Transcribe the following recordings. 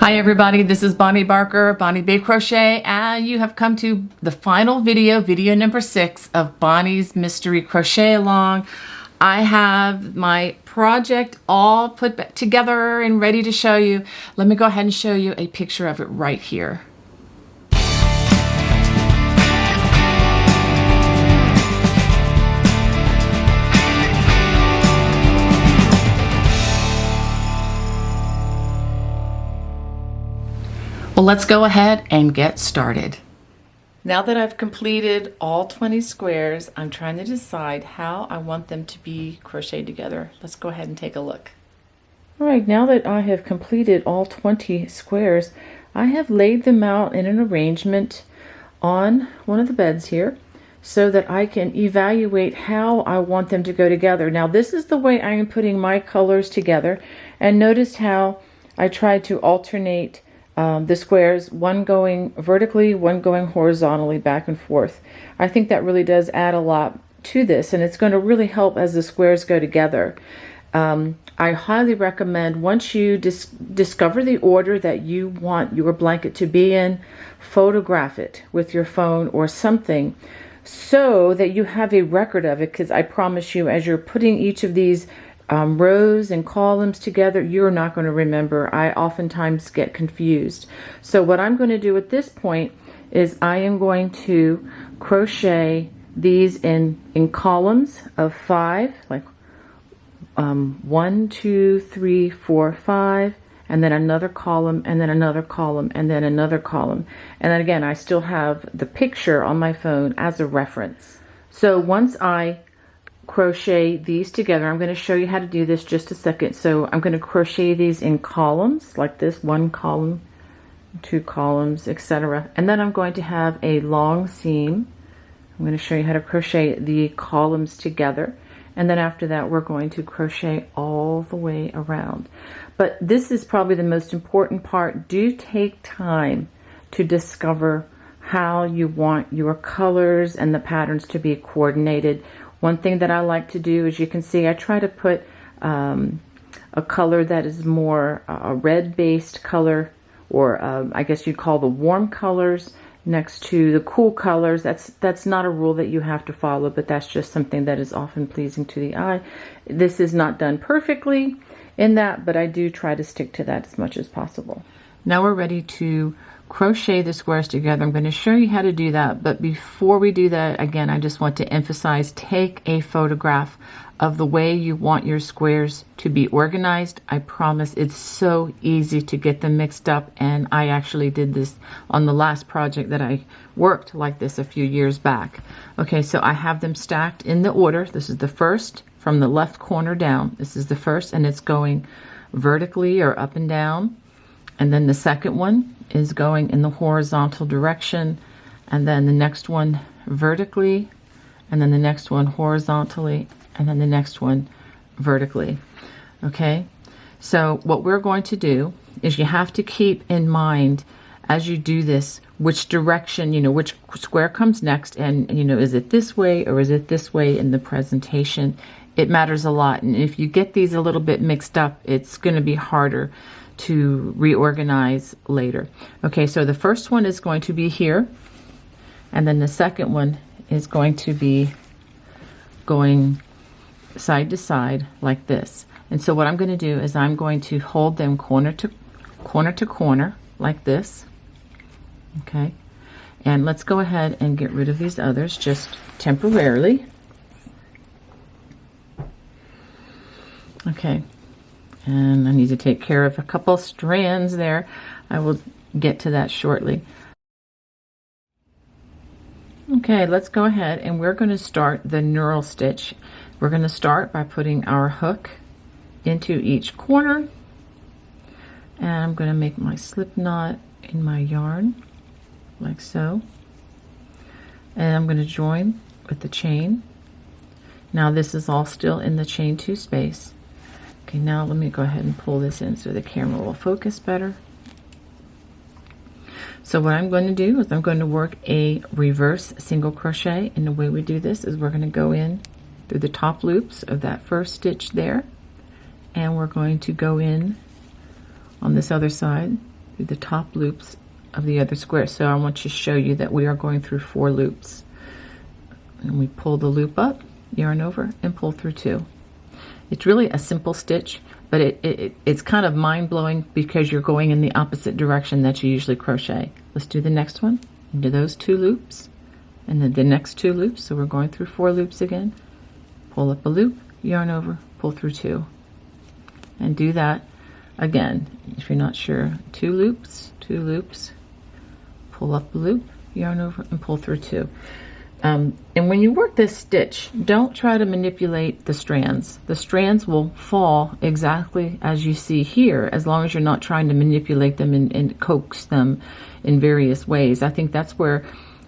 Hi everybody, this is Bonnie Barker, Bonnie Bay Crochet, and you have come to the final video, video number 6 of Bonnie's Mystery Crochet Along. I have my project all put back together and ready to show you. Let me go ahead and show you a picture of it right here. Well, let's go ahead and get started. Now that I've completed all 20 squares, I'm trying to decide how I want them to be crocheted together. Let's go ahead and take a look. All right, now that I have completed all 20 squares, I have laid them out in an arrangement on one of the beds here so that I can evaluate how I want them to go together. Now, this is the way I am putting my colors together, and notice how I tried to alternate the squares, one going vertically, one going horizontally, back and forth. I think that really does add a lot to this, and it's going to really help as the squares go together. I highly recommend, once you discover the order that you want your blanket to be in, photograph it with your phone or something so that you have a record of it, because I promise you, as you're putting each of these rows and columns together, you're not going to remember. I oftentimes get confused. So what I'm going to do at this point is I am going to crochet these in columns of 5, like 1, 2, 3, 4, 5, and then another column, and then another column, and then another column. And then again, I still have the picture on my phone as a reference. So once I crochet these together, I'm going to show you how to do this just a second. So I'm going to crochet these in columns like this, 1 column, 2 columns, etc. And then I'm going to have a long seam. I'm going to show you how to crochet the columns together, and then after that we're going to crochet all the way around. But this is probably the most important part. Do take time to discover how you want your colors and the patterns to be coordinated. One thing that I like to do, as you can see, I try to put a color that is more a red-based color, or I guess you'd call the warm colors, next to the cool colors. That's not a rule that you have to follow, but that's just something that is often pleasing to the eye. This is not done perfectly in that, but I do try to stick to that as much as possible. Now we're ready to crochet the squares together. I'm going to show you how to do that, but before we do that, again, I just want to emphasize, take a photograph of the way you want your squares to be organized. I promise it's so easy to get them mixed up, and I actually did this on the last project that I worked like this a few years back. Okay, so I have them stacked in the order. This is the first from the left corner down. This is the first, and it's going vertically or up and down. And then the second one is going in the horizontal direction, and then the next one vertically, and then the next one horizontally, and then the next one vertically. Okay, so what we're going to do is, you have to keep in mind as you do this which direction, which square comes next, and is it this way or is it this way in the presentation. It matters a lot, and if you get these a little bit mixed up, it's going to be harder to reorganize later. Okay, so the first one is going to be here, and then the second one is going to be going side to side like this. And so what I'm going to do is I'm going to hold them corner to corner like this. Okay, and let's go ahead and get rid of these others just temporarily. Okay, and I need to take care of a couple strands there. I will get to that shortly. Okay, let's go ahead and we're going to start the knurl stitch. We're going to start by putting our hook into each corner, and I'm going to make my slip knot in my yarn like so, and I'm going to join with the chain. Now this is all still in the chain 2 space. Okay, now let me go ahead and pull this in so the camera will focus better. So what I'm going to do is I'm going to work a reverse single crochet, and the way we do this is we're going to go in through the top loops of that first stitch there, and we're going to go in on this other side through the top loops of the other square. So I want to show you that we are going through 4 loops. And we pull the loop up, yarn over, and pull through 2. It's really a simple stitch, but it's kind of mind-blowing because you're going in the opposite direction that you usually crochet. Let's do the next one. Into those 2 loops, and then the next 2 loops. So we're going through 4 loops again. Pull up a loop, yarn over, pull through 2. And do that again. If you're not sure, 2 loops, pull up a loop, yarn over, and pull through 2. And when you work this stitch, don't try to manipulate the strands. The strands will fall exactly as you see here, as long as you're not trying to manipulate them and coax them in various ways. I think that's where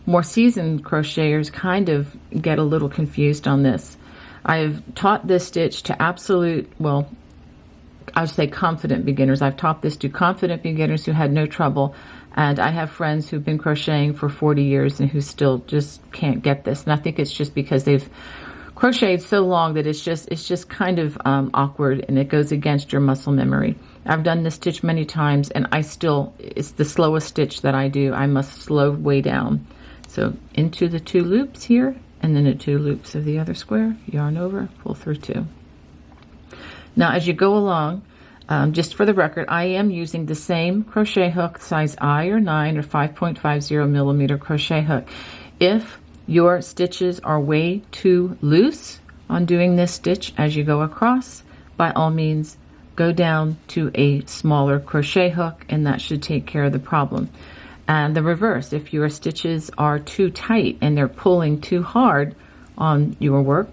more seasoned crocheters kind of get a little confused on this. I've taught this stitch to absolute, well, I would say confident beginners. I've taught this to confident beginners who had no trouble. And I have friends who've been crocheting for 40 years and who still just can't get this. And I think it's just because they've crocheted so long that it's just kind of awkward, and it goes against your muscle memory. I've done this stitch many times, and it's the slowest stitch that I do. I must slow way down. So into the 2 loops here, and then the 2 loops of the other square, yarn over, pull through 2. Now as you go along, just for the record, I am using the same crochet hook, size I or 9 or 5.50 millimeter crochet hook. If your stitches are way too loose on doing this stitch as you go across, by all means, go down to a smaller crochet hook, and that should take care of the problem. And the reverse, if your stitches are too tight and they're pulling too hard on your work,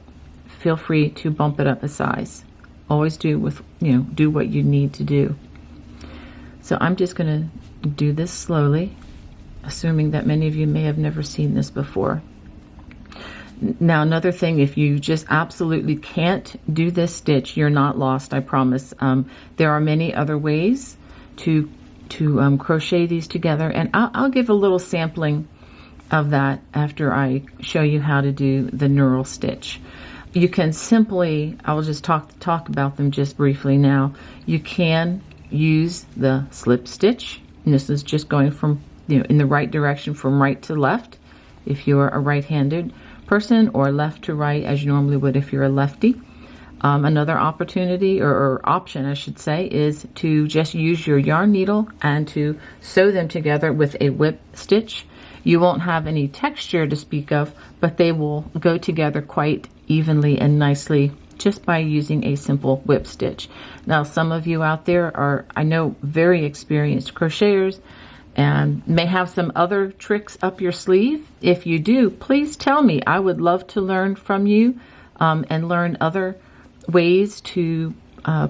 feel free to bump it up a size. Always do what you need to do. So I'm just going to do this slowly, assuming that many of you may have never seen this before. Now another thing, if you just absolutely can't do this stitch, you're not lost, I promise. There are many other ways to crochet these together, and I'll give a little sampling of that after I show you how to do the knurl stitch. You can simply, I will just talk about them just briefly now. You can use the slip stitch, and this is just going from, in the right direction from right to left if you're a right-handed person, or left to right as you normally would if you're a lefty. Another opportunity, or option I should say, is to just use your yarn needle and to sew them together with a whip stitch. You won't have any texture to speak of, but they will go together quite evenly and nicely just by using a simple whip stitch. Now some of you out there are, I know, very experienced crocheters and may have some other tricks up your sleeve. If you do, please tell me. I would love to learn from you and learn other ways to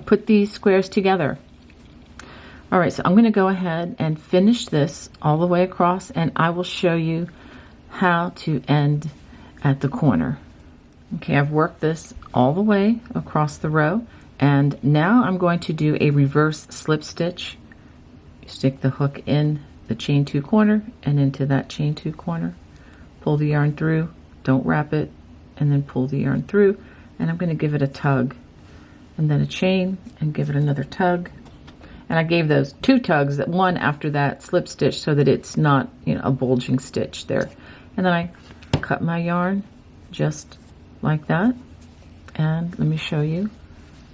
put these squares together. All right, so I'm going to go ahead and finish this all the way across, and I will show you how to end at the corner. Okay, I've worked this all the way across the row, and now I'm going to do a reverse slip stitch. You stick the hook in the chain 2 corner and into that chain 2 corner. Pull the yarn through, don't wrap it, and then pull the yarn through, and I'm going to give it a tug, and then a chain, and give it another tug. And I gave those 2 tugs, one after that slip stitch, so that it's not, a bulging stitch there. And then I cut my yarn just like that, and let me show you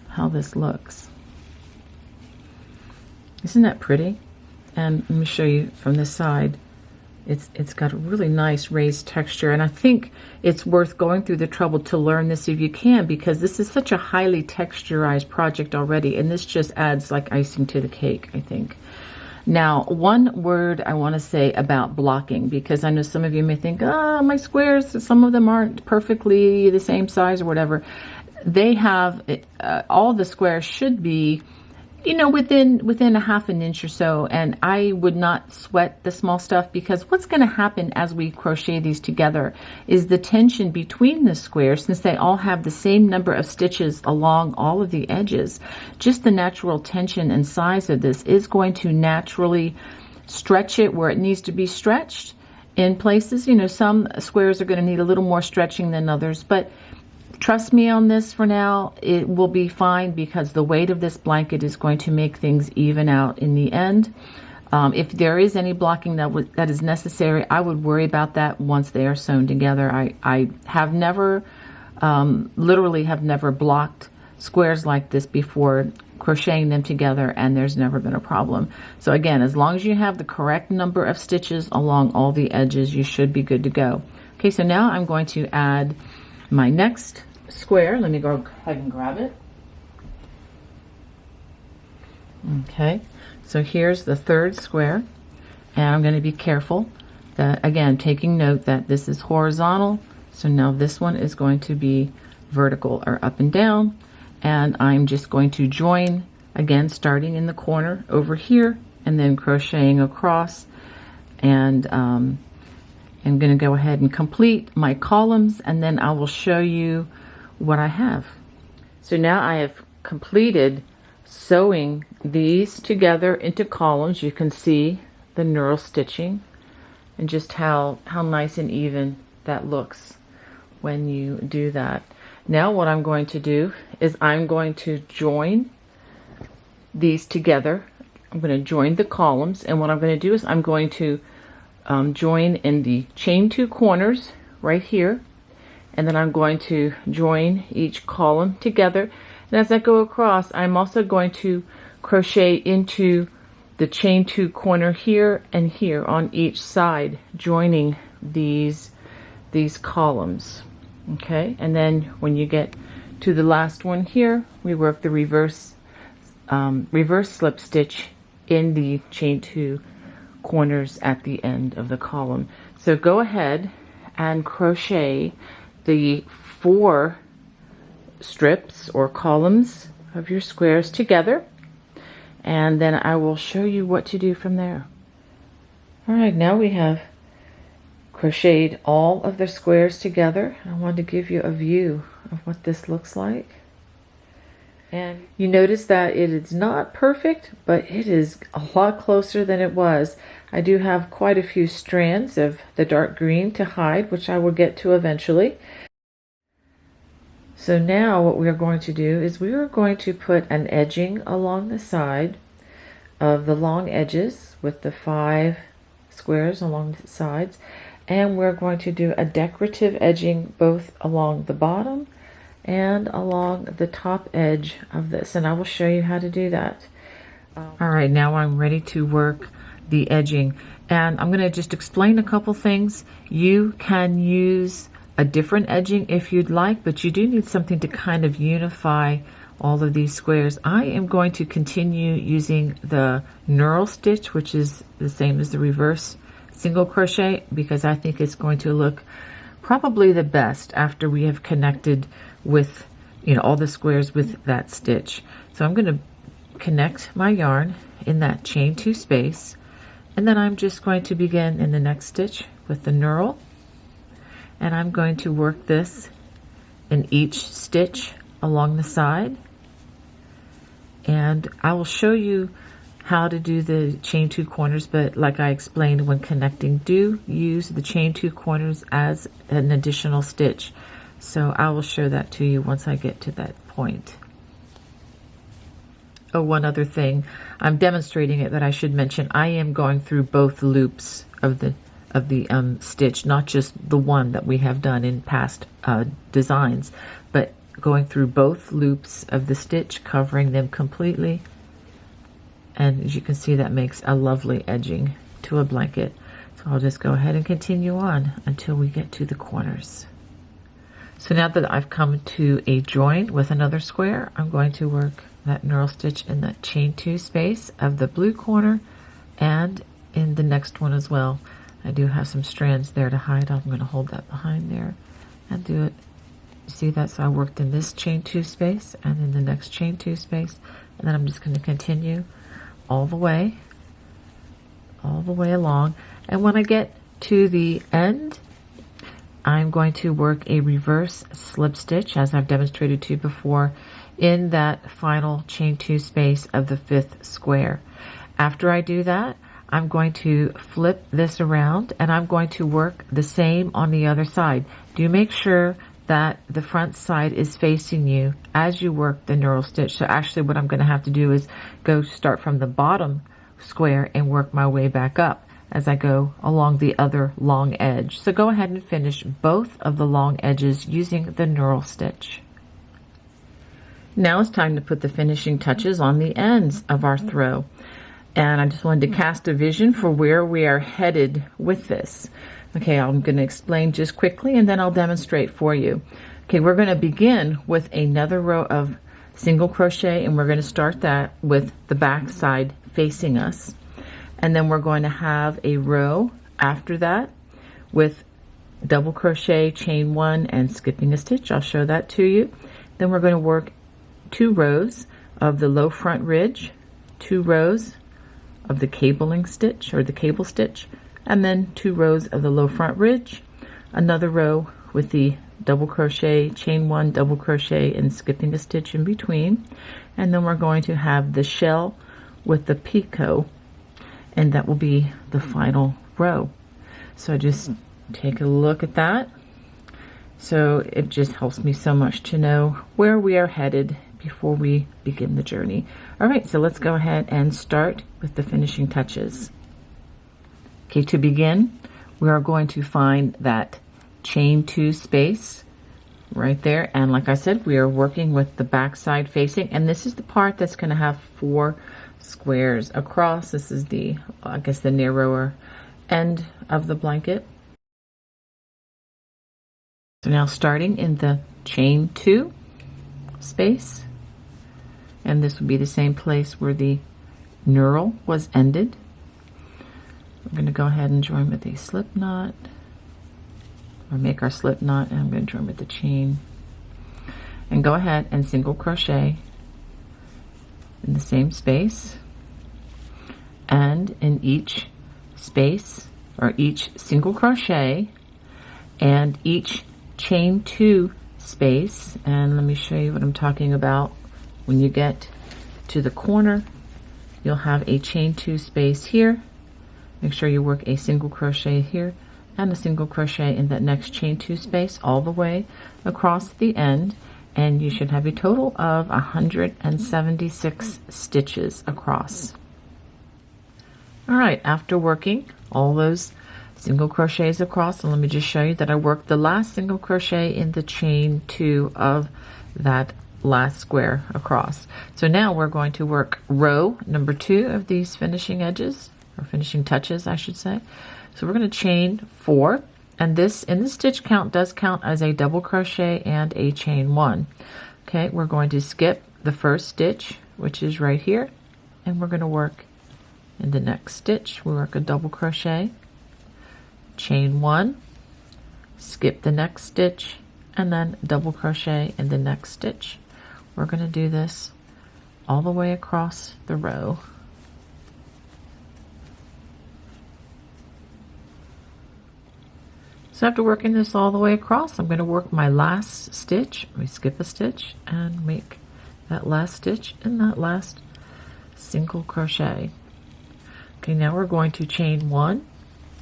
how this looks. Isn't that pretty? And let me show you from this side. It's got a really nice raised texture, and I think it's worth going through the trouble to learn this if you can, because this is such a highly texturized project already, and this just adds like icing to the cake, I think. Now, one word I want to say about blocking, because I know some of you may think, my squares, some of them aren't perfectly the same size or whatever. They have, all the squares should be, within a half an inch or so, and I would not sweat the small stuff, because what's going to happen as we crochet these together is the tension between the squares, since they all have the same number of stitches along all of the edges, just the natural tension and size of this is going to naturally stretch it where it needs to be stretched in places. Some squares are going to need a little more stretching than others, but trust me on this for now, it will be fine, because the weight of this blanket is going to make things even out in the end. If there is any blocking that is necessary, I would worry about that once they are sewn together. I have never, literally have never blocked squares like this before crocheting them together, and there's never been a problem. So again, as long as you have the correct number of stitches along all the edges, you should be good to go. Okay, so now I'm going to add my next square. Let me go ahead and grab it. Okay, so here's the third square, and I'm going to be careful that, again, taking note that this is horizontal, so now this one is going to be vertical or up and down, and I'm just going to join, again, starting in the corner over here and then crocheting across, and I'm going to go ahead and complete my columns, and then I will show you what I have. So now I have completed sewing these together into columns. You can see the knurl stitching and just how nice and even that looks when you do that. Now what I'm going to do is I'm going to join these together. I'm going to join the columns, and what I'm going to do is I'm going to join in the chain 2 corners right here, and then I'm going to join each column together. And as I go across, I'm also going to crochet into the chain 2 corner here and here on each side, joining these columns. Okay, and then when you get to the last one here, we work the reverse slip stitch in the chain 2 corners at the end of the column. So go ahead and crochet the 4 strips or columns of your squares together, and then I will show you what to do from there. All right, now we have crocheted all of the squares together. I wanted to give you a view of what this looks like, and you notice that it is not perfect, but it is a lot closer than it was. I do have quite a few strands of the dark green to hide, which I will get to eventually. So now what we are going to do is we are going to put an edging along the side of the long edges with the 5 squares along the sides, and we're going to do a decorative edging both along the bottom and along the top edge of this, and I will show you how to do that. All right, now I'm ready to work the edging, and I'm going to just explain a couple things. You can use a different edging if you'd like, but you do need something to kind of unify all of these squares. I am going to continue using the knurl stitch, which is the same as the reverse single crochet, because I think it's going to look probably the best after we have connected with, you know, all the squares with that stitch. So I'm going to connect my yarn in that chain 2 space, and then I'm just going to begin in the next stitch with the knurl, and I'm going to work this in each stitch along the side, and I will show you how to do the chain 2 corners, but like I explained, when connecting, do use the chain 2 corners as an additional stitch. So I will show that to you once I get to that point. Oh, one other thing, I'm demonstrating it, but I should mention I am going through both loops of the stitch, not just the one that we have done in past designs, but going through both loops of the stitch, covering them completely. And as you can see, that makes a lovely edging to a blanket. So I'll just go ahead and continue on until we get to the corners. So now that I've come to a join with another square, I'm going to work that knurl stitch in that chain 2 space of the blue corner and in the next one as well. I do have some strands there to hide. I'm going to hold that behind there and do it. See that? So I worked in this chain 2 space and in the next chain 2 space, and then I'm just going to continue all the way along. And when I get to the end, I'm going to work a reverse slip stitch, as I've demonstrated to you before, in that final chain 2 space of the 5th square. After I do that, I'm going to flip this around and I'm going to work the same on the other side. Do make sure that the front side is facing you as you work the knurl stitch. So actually what I'm going to have to do is start from the bottom square and work my way back up as I go along the other long edge. So go ahead and finish both of the long edges using the knurl stitch. Now it's time to put the finishing touches on the ends of our throw. And I just wanted to cast a vision for where we are headed with this. Okay, I'm going to explain just quickly and then I'll demonstrate for you. Okay, we're going to begin with another row of single crochet, and we're going to start that with the back side facing us. And then we're going to have a row after that with double crochet, chain one, and skipping a stitch. I'll show that to you. Then we're going to work 2 rows of the low front ridge, 2 rows of the cabling stitch or the cable stitch, and then 2 rows of the low front ridge, another row with the double crochet, chain one, double crochet, and skipping a stitch in between. And then we're going to have the shell with the picot, and that will be the final row. So just take a look at that. So it just helps me so much to know where we are headed before we begin the journey. All right, so let's go ahead and start with the finishing touches. Okay, to begin, we are going to find that chain 2 space right there, and like I said, we are working with the back side facing, and this is the part that's going to have 4 squares across. This is the, I guess, the narrower end of the blanket. So now starting in the chain 2 space, and this would be the same place where the knurl was ended. We're going to go ahead and join with a slip knot, or make our slip knot, and I'm going to join with the chain, and go ahead and single crochet in the same space, and in each space, or each single crochet and each chain 2 space. And let me show you what I'm talking about. When you get to the corner, you'll have a chain 2 space here. Make sure you work a single crochet here and a single crochet in that next chain 2 space all the way across the end, and you should have a total of 176 stitches across. All right, after working all those single crochets across, and let me just show you that I worked the last single crochet in the chain 2 of that last square across. So now we're going to work row number 2 of these finishing edges, or finishing touches I should say. So we're going to chain 4, and this in the stitch count does count as a double crochet and a chain 1. Okay, we're going to skip the first stitch, which is right here, and we're going to work in the next stitch. We work a double crochet, chain 1, skip the next stitch, and then double crochet in the next stitch. We're going to do this all the way across the row. So after working this all the way across, I'm going to work my last stitch. We skip a stitch and make that last stitch in that last single crochet. Okay, now we're going to chain 1,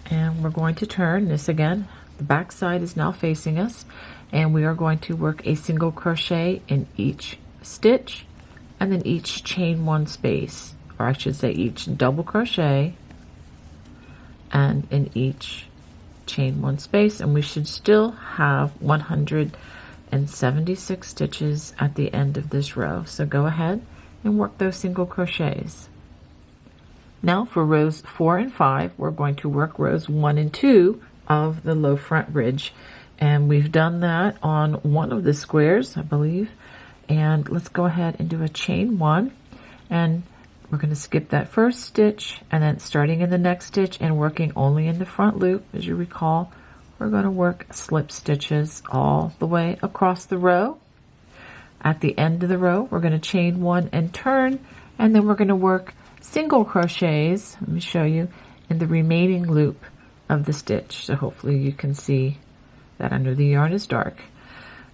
and we're going to turn this again. The back side is now facing us, and we are going to work a single crochet in each stitch, and then each chain 1 space, or I should say each double crochet, and in each chain 1 space, and we should still have 176 stitches at the end of this row. So go ahead and work those single crochets. Now for rows 4 and 5, we're going to work rows 1 and 2 of the low front ridge, and we've done that on one of the squares, I believe. And let's go ahead and do a chain 1, and we're going to skip that first stitch, and then starting in the next stitch and working only in the front loop. As you recall, we're going to work slip stitches all the way across the row. At the end of the row, we're going to chain 1 and turn, and then we're going to work single crochets, let me show you, in the remaining loop of the stitch. So hopefully you can see that under the yarn is dark.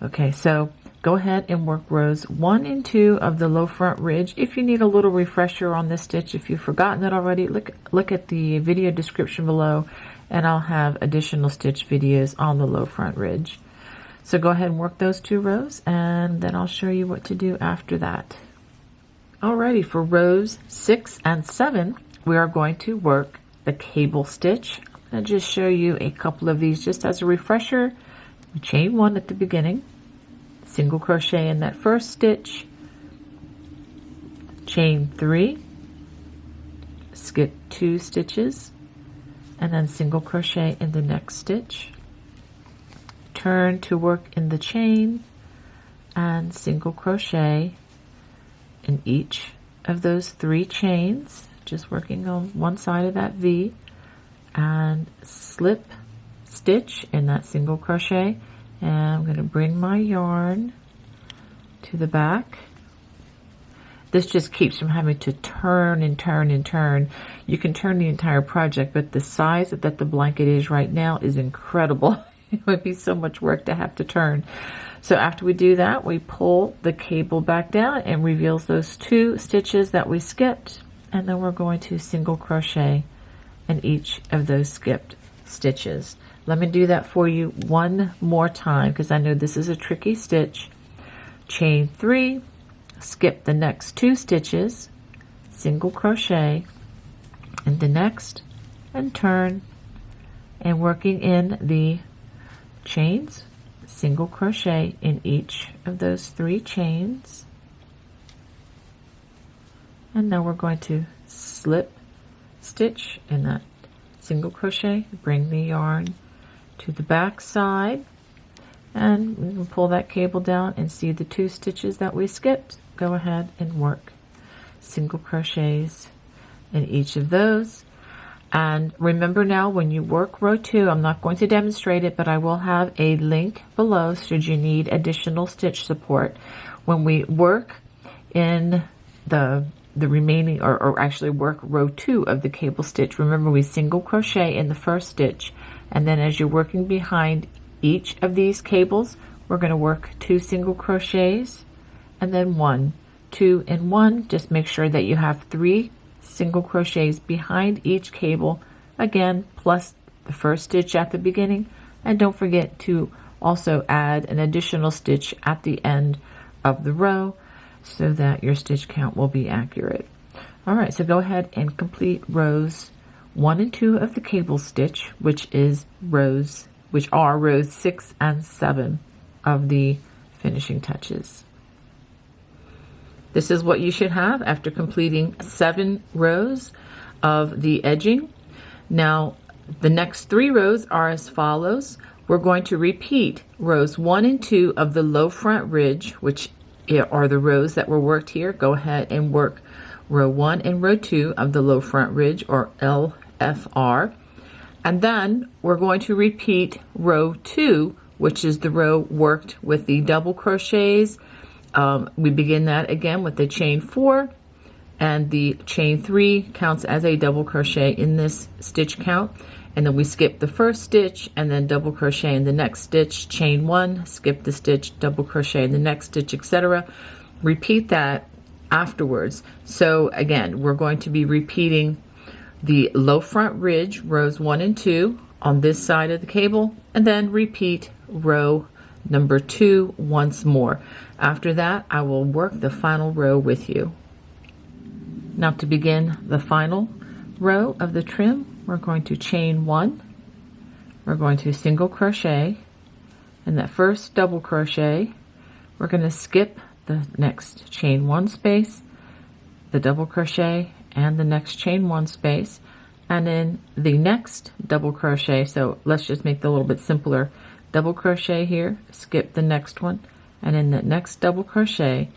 Okay, so go ahead and work rows 1 and 2 of the low front ridge. If you need a little refresher on this stitch, if you've forgotten it already, look at the video description below, and I'll have additional stitch videos on the low front ridge. So go ahead and work those 2 rows, and then I'll show you what to do after that. Alrighty, for rows 6 and 7, we are going to work the cable stitch. I'm going to just show you a couple of these just as a refresher. Chain 1 at the beginning, single crochet in that first stitch, chain 3, skip 2 stitches, and then single crochet in the next stitch, turn to work in the chain, and single crochet in each of those 3 chains, just working on one side of that V, and slip stitch in that single crochet. And I'm going to bring my yarn to the back. This just keeps from having to turn and turn and turn. You can turn the entire project, but the size that the blanket is right now is incredible. It would be so much work to have to turn. So after we do that, we pull the cable back down and reveals those 2 stitches that we skipped. And then we're going to single crochet in each of those skipped stitches. Let me do that for you one more time because I know this is a tricky stitch. Chain 3, skip the next 2 stitches, single crochet in the next, and turn, and working in the chains, single crochet in each of those 3 chains. And now we're going to slip stitch in that single crochet, bring the yarn to the back side, and we can pull that cable down and see the 2 stitches that we skipped. Go ahead and work single crochets in each of those. And remember now, when you work row 2, I'm not going to demonstrate it, but I will have a link below should you need additional stitch support. When we work in the remaining, or actually work row 2 of the cable stitch, remember we single crochet in the first stitch, and then as you're working behind each of these cables, we're going to work 2 single crochets, and then 1, 2, and 1. Just make sure that you have 3 single crochets behind each cable, again, plus the first stitch at the beginning, and don't forget to also add an additional stitch at the end of the row so that your stitch count will be accurate. All right, so go ahead and complete rows 1 and 2 of the cable stitch, which are rows 6 and 7 of the finishing touches. This is what you should have after completing 7 rows of the edging. Now, the next 3 rows are as follows. We're going to repeat rows 1 and 2 of the low front ridge, which are the rows that were worked here. Go ahead and work row 1 and row 2 of the low front ridge, or LFR. And then we're going to repeat row 2, which is the row worked with the double crochets. We begin that again with the chain 4, and the chain 3 counts as a double crochet in this stitch count. And then we skip the first stitch and then double crochet in the next stitch, chain 1, skip the stitch, double crochet in the next stitch, etc. Repeat that afterwards. So again, we're going to be repeating the low front ridge, rows 1 and 2 on this side of the cable, and then repeat row number 2 once more. After that, I will work the final row with you. Now, to begin the final row of the trim, we're going to chain 1, we're going to single crochet in that first double crochet, we're going to skip the next chain 1 space, the double crochet, and the next chain 1 space, and in the next double crochet, so let's just make it a little bit simpler, double crochet here, skip the next one, and in the next double crochet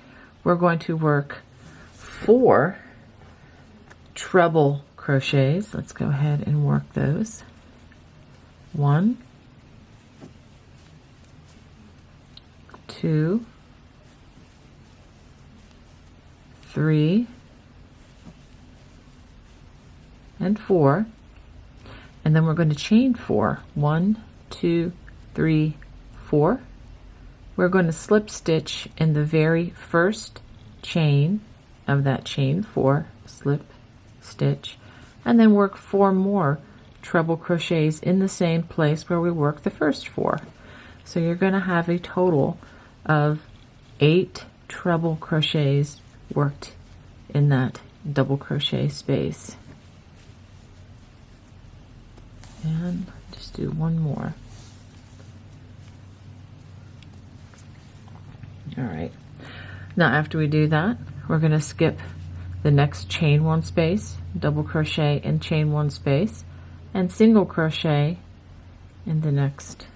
we're going to work 4 treble crochets. Let's go ahead and work those. 1, 2, 3, and 4, and then we're going to chain 4. 1, 2, 3, 4. We're going to slip stitch in the very first chain of that chain 4, slip stitch, and then work 4 more treble crochets in the same place where we worked the first 4. So you're going to have a total of 8 treble crochets worked in that double crochet space. And just do one more. All right. Now after we do that, we're going to skip the next chain 1 space, double crochet and chain 1 space, and single crochet in the next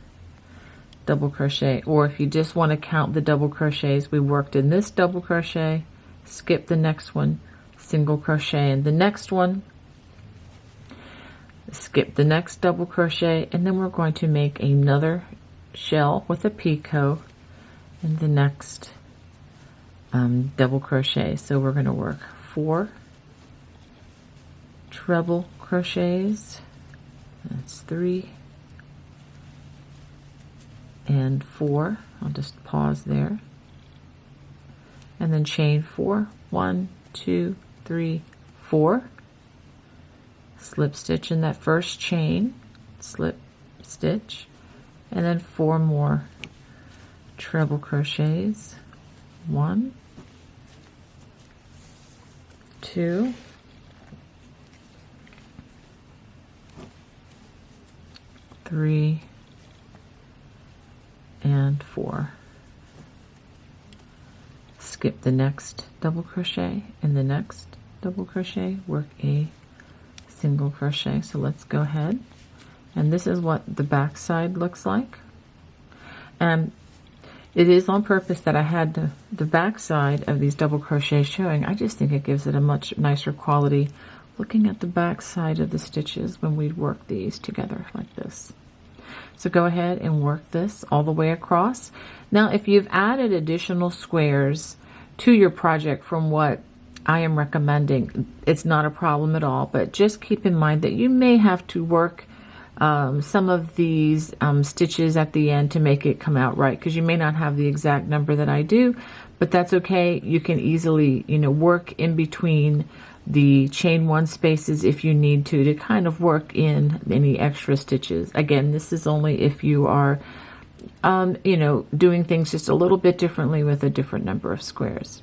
double crochet. Or if you just want to count the double crochets, we worked in this double crochet, skip the next one, single crochet in the next one, skip the next double crochet, and then we're going to make another shell with a picot in the next double crochet. So we're going to work 4 treble crochets, that's 3 and 4. I'll just pause there, and then chain 4, 1, 2, 3, 4, slip stitch in that first chain, slip stitch, and then 4 more treble crochets, 1, 2, 3, and 4. Skip the next double crochet and the next double crochet, work a single crochet. So let's go ahead, and this is what the back side looks like. And it is on purpose that I had the back side of these double crochets showing. I just think it gives it a much nicer quality looking at the back side of the stitches when we work these together like this. So go ahead and work this all the way across. Now if you've added additional squares to your project from what I am recommending, it's not a problem at all, but just keep in mind that you may have to work some of these stitches at the end to make it come out right, because you may not have the exact number that I do, but that's okay. You can easily, you know, work in between the chain 1 spaces if you need to kind of work in any extra stitches. Again, this is only if you are you know, doing things just a little bit differently with a different number of squares.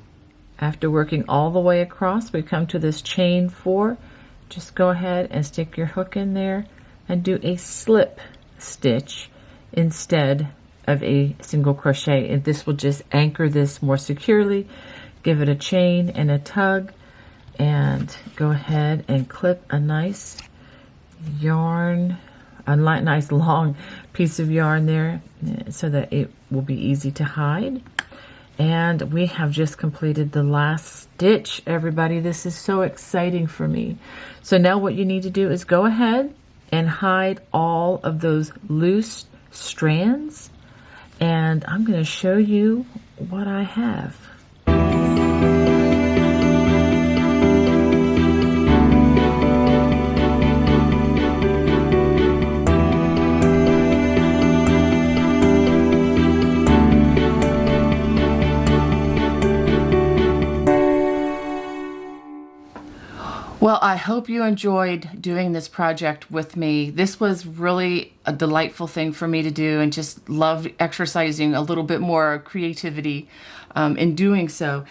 After working all the way across, we come to this chain 4. Just go ahead and stick your hook in there and do a slip stitch instead of a single crochet, and this will just anchor this more securely. Give it a chain and a tug, and go ahead and clip a nice yarn, a nice long piece of yarn there so that it will be easy to hide. And we have just completed the last stitch, everybody. This is so exciting for me. So now what you need to do is go ahead and hide all of those loose strands, and I'm going to show you what I have. Well, I hope you enjoyed doing this project with me. This was really a delightful thing for me to do, and just love exercising a little bit more creativity in doing so.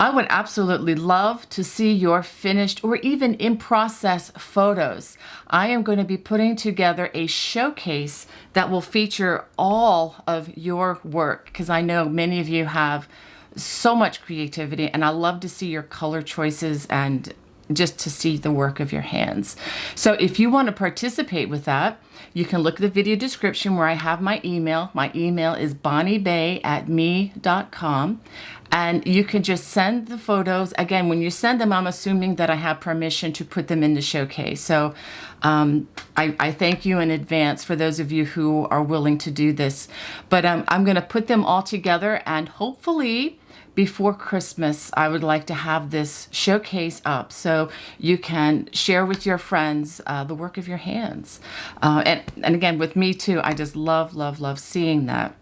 I would absolutely love to see your finished or even in process photos. I am going to be putting together a showcase that will feature all of your work, because I know many of you have so much creativity, and I love to see your color choices and just to see the work of your hands. So if you want to participate with that, you can look at the video description where I have my email. My email is bonniebay@me.com, and you can just send the photos. Again, when you send them, I'm assuming that I have permission to put them in the showcase. So I thank you in advance for those of you who are willing to do this. But I'm going to put them all together, and hopefully before Christmas, I would like to have this showcase up so you can share with your friends the work of your hands. And again, with me too, I just love, love, love seeing that.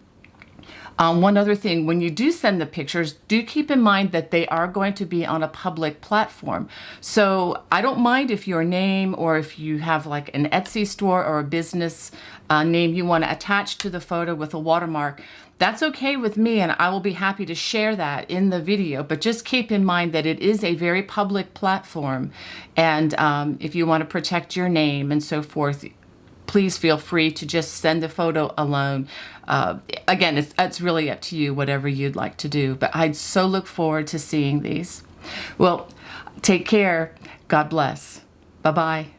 One other thing, when you do send the pictures, do keep in mind that they are going to be on a public platform. So I don't mind if your name, or if you have like an Etsy store or a business name you want to attach to the photo with a watermark. That's okay with me, and I will be happy to share that in the video, but just keep in mind that it is a very public platform, and if you want to protect your name and so forth, please feel free to just send the photo alone. Again, it's really up to you, whatever you'd like to do. But I'd so look forward to seeing these. Well, take care. God bless. Bye-bye.